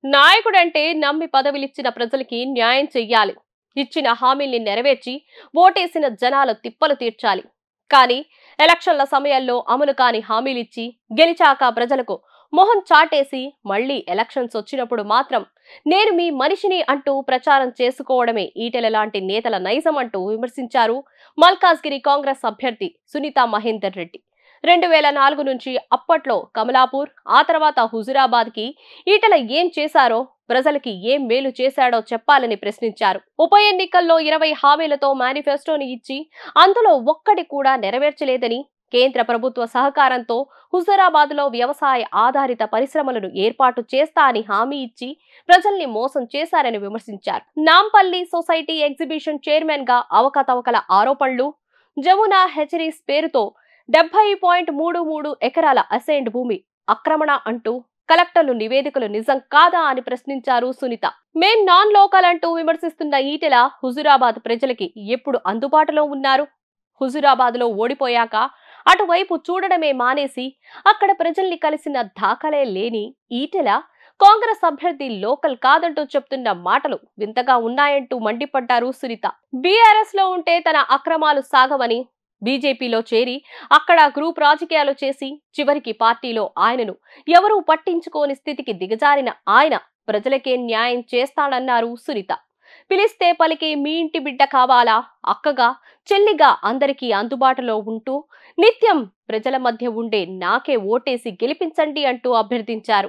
నాయకుడంటే నమ్మి పదవిలిచ్చిన ప్రజలకి న్యాయం చెయ్యాలి. ఇచ్చిన హామీల్ని నెరవేర్చి ఓటేసిన జనాల తిప్పలు తీర్చాలి. కానీ ఎలక్షన్ల సమయంలో అమలు కాని హామీలిచ్చి గెలిచాక ప్రజలకు మొహం చాటేసి మళ్లీ ఎలక్షన్స్ వచ్చినప్పుడు మాత్రం నేను మీ మనిషిని అంటూ ప్రచారం చేసుకోవడమే ఈటెల లాంటి నేతల నైజం అంటూ విమర్శించారు మల్కాజ్గిరి కాంగ్రెస్ అభ్యర్థి సునీత మహేందర్ రెడ్డి. 2004 నుంచి అప్పట్లో కమలాపూర్, ఆ తర్వాత హుజురాబాద్ కి ఈటల ఏం చేశారో, ప్రజలకి ఏం మేలు చేశాడో చెప్పాలని ప్రశ్నించారు. ఉప ఎన్నికల్లో 20 హామీలతో మేనిఫెస్టోని ఇచ్చి అందులో ఒక్కటి కూడా నెరవేర్చలేదని, కేంద్ర ప్రభుత్వ సహకారంతో హుజురాబాద్ లో వ్యవసాయ ఆధారిత పరిశ్రమలను ఏర్పాటు చేస్తా అని హామీ ఇచ్చి ప్రజల్ని మోసం చేశారని విమర్శించారు. నాంపల్లి సొసైటీ ఎగ్జిబిషన్ చైర్మన్ గా అవకతవకల ఆరోపణలు, జమునా హెచరీస్ పేరుతో 70.33 ఎకరాల అసైన్డ్ భూమి ఆక్రమణ అంటూ కలెక్టర్లు నివేదికలు నిజం కాదా అని ప్రశ్నించారు సునీత. మేం నాన్ లోకల్ అంటూ విమర్శిస్తున్న ఈటెల హుజురాబాద్ ప్రజలకి ఎప్పుడు అందుబాటులో ఉన్నారు? హుజురాబాద్ లో ఓడిపోయాక అటువైపు చూడడమే మానేసి అక్కడ ప్రజల్ని కలిసిన దాఖలే లేని ఈటెల కాంగ్రెస్ అభ్యర్థి లోకల్ కాదంటూ చెప్తున్న మాటలు వింతగా ఉన్నాయంటూ మండిపడ్డారు సునీత. బీఆర్ఎస్ లో ఉంటే తన అక్రమాలు సాగవని, బీజేపీలో చేరి అక్కడ గ్రూప్ రాజకీయాలు చేసి చివరికి పార్టీలో ఆయనను ఎవరూ పట్టించుకోని స్థితికి దిగజారిన ఆయన ప్రజలకే న్యాయం చేస్తానన్నారు సునీత. పిలిస్తే పలికి మీ ఇంటి బిడ్డ కావాలా, అక్కగా చెల్లిగా అందరికీ అందుబాటులో ఉంటూ నిత్యం ప్రజల మధ్య ఉండే నాకే ఓటేసి గెలిపించండి అంటూ అభ్యర్థించారు.